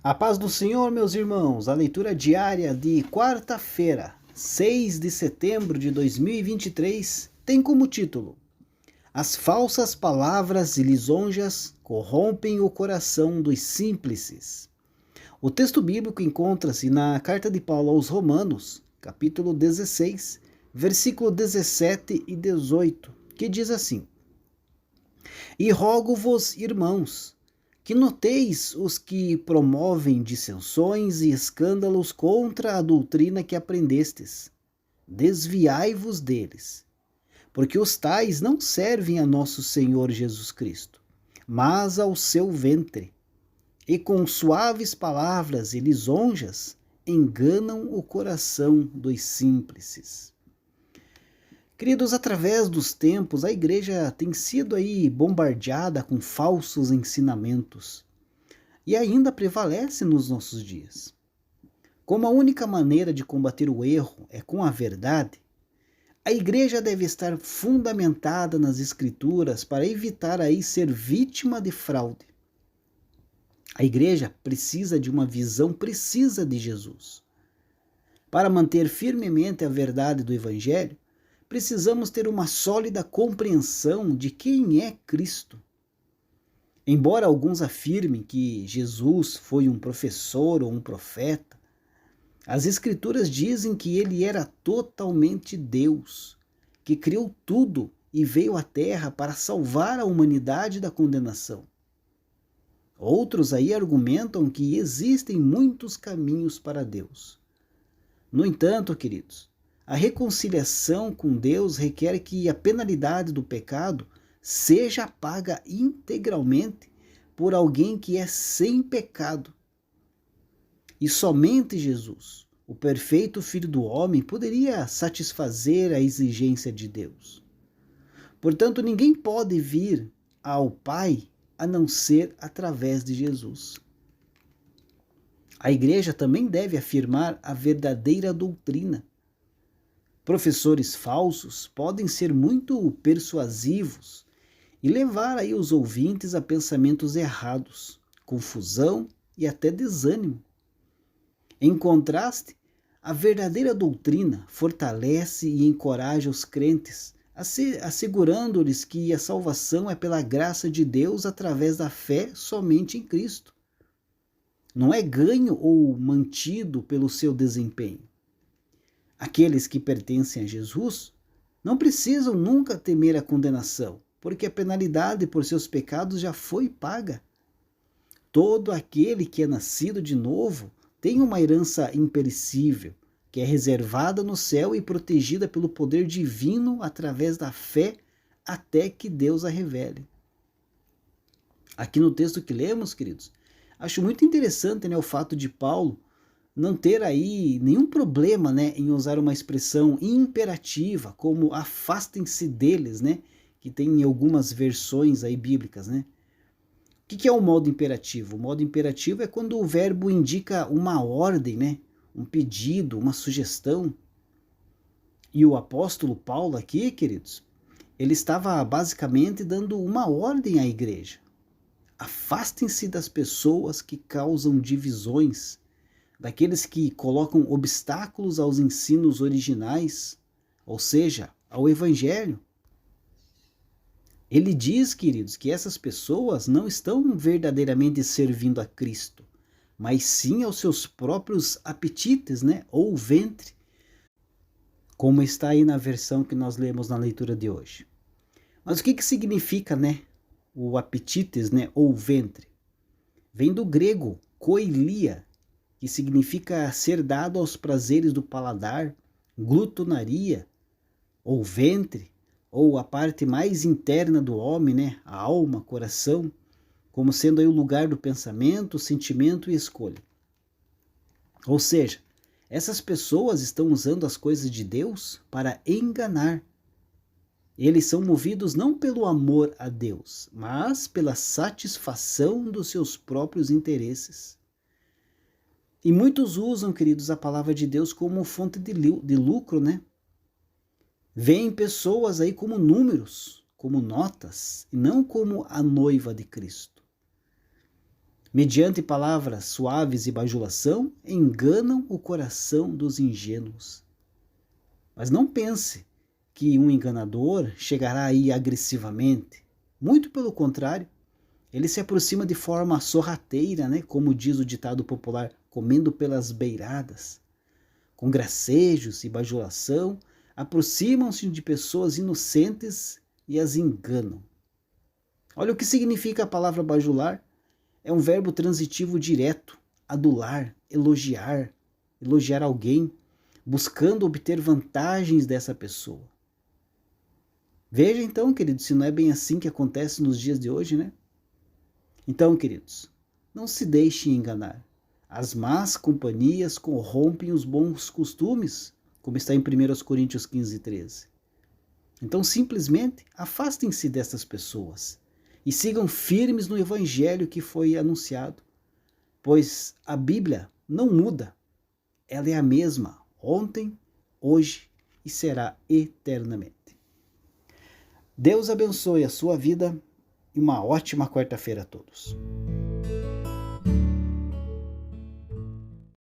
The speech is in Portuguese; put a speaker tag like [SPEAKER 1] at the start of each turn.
[SPEAKER 1] A paz do Senhor, meus irmãos, a leitura diária de quarta-feira, 6 de setembro de 2023, tem como título: As falsas palavras e lisonjas corrompem o coração dos simples. O texto bíblico encontra-se na carta de Paulo aos Romanos, capítulo 16, versículo 17 e 18, que diz assim: E rogo-vos, irmãos, que noteis os que promovem dissensões e escândalos contra a doutrina que aprendestes. Desviai-vos deles, porque os tais não servem a nosso Senhor Jesus Cristo, mas ao seu ventre, e com suaves palavras e lisonjas enganam o coração dos simples. Queridos, através dos tempos, a igreja tem sido aí bombardeada com falsos ensinamentos e ainda prevalece nos nossos dias. Como a única maneira de combater o erro é com a verdade, a igreja deve estar fundamentada nas escrituras para evitar aí ser vítima de fraude. A igreja precisa de uma visão precisa de Jesus. Para manter firmemente a verdade do evangelho, precisamos ter uma sólida compreensão de quem é Cristo. Embora alguns afirmem que Jesus foi um professor ou um profeta, as Escrituras dizem que ele era totalmente Deus, que criou tudo e veio à Terra para salvar a humanidade da condenação. Outros aí argumentam que existem muitos caminhos para Deus. No entanto, queridos, a reconciliação com Deus requer que a penalidade do pecado seja paga integralmente por alguém que é sem pecado. E somente Jesus, o perfeito Filho do homem, poderia satisfazer a exigência de Deus. Portanto, ninguém pode vir ao Pai a não ser através de Jesus. A igreja também deve afirmar a verdadeira doutrina. Professores falsos podem ser muito persuasivos e levar aí os ouvintes a pensamentos errados, confusão e até desânimo. Em contraste, a verdadeira doutrina fortalece e encoraja os crentes, assegurando-lhes que a salvação é pela graça de Deus através da fé somente em Cristo. Não é ganho ou mantido pelo seu desempenho. Aqueles que pertencem a Jesus não precisam nunca temer a condenação, porque a penalidade por seus pecados já foi paga. Todo aquele que é nascido de novo tem uma herança imperecível, que é reservada no céu e protegida pelo poder divino através da fé até que Deus a revele. Aqui no texto que lemos, queridos, acho muito interessante, o fato de Paulo não ter aí nenhum problema, em usar uma expressão imperativa, como afastem-se deles, que tem em algumas versões aí bíblicas, O que é o modo imperativo? O modo imperativo é quando o verbo indica uma ordem, um pedido, uma sugestão. E o apóstolo Paulo aqui, queridos, ele estava basicamente dando uma ordem à igreja. Afastem-se das pessoas que causam divisões, daqueles que colocam obstáculos aos ensinos originais, ou seja, ao evangelho. Ele diz, queridos, que essas pessoas não estão verdadeiramente servindo a Cristo, mas sim aos seus próprios apetites, ou ventre, como está aí na versão que nós lemos na leitura de hoje. Mas o que significa, o apetites, ou ventre? Vem do grego koilia, que significa ser dado aos prazeres do paladar, glutonaria, ou ventre, ou a parte mais interna do homem, a alma, coração, como sendo aí o lugar do pensamento, sentimento e escolha. Ou seja, essas pessoas estão usando as coisas de Deus para enganar. Eles são movidos não pelo amor a Deus, mas pela satisfação dos seus próprios interesses. E muitos usam, queridos, a palavra de Deus como fonte de lucro, Veem pessoas aí como números, como notas, e não como a noiva de Cristo. mediante palavras suaves e bajulação, enganam o coração dos ingênuos. Mas não pense que um enganador chegará aí agressivamente. Muito pelo contrário, ele se aproxima de forma sorrateira, como diz o ditado popular, comendo pelas beiradas. Com gracejos e bajulação, aproximam-se de pessoas inocentes e as enganam. Olha o que significa a palavra bajular. É um verbo transitivo direto, adular, elogiar alguém, buscando obter vantagens dessa pessoa. Veja então, queridos, se não é bem assim que acontece nos dias de hoje, né? Então, queridos, não se deixem enganar. As más companhias corrompem os bons costumes, como está em 1 Coríntios 15, 13. Então, simplesmente, afastem-se dessas pessoas e sigam firmes no evangelho que foi anunciado, pois a Bíblia não muda. Ela é a mesma ontem, hoje e será eternamente. Deus abençoe a sua vida e uma ótima quarta-feira a todos.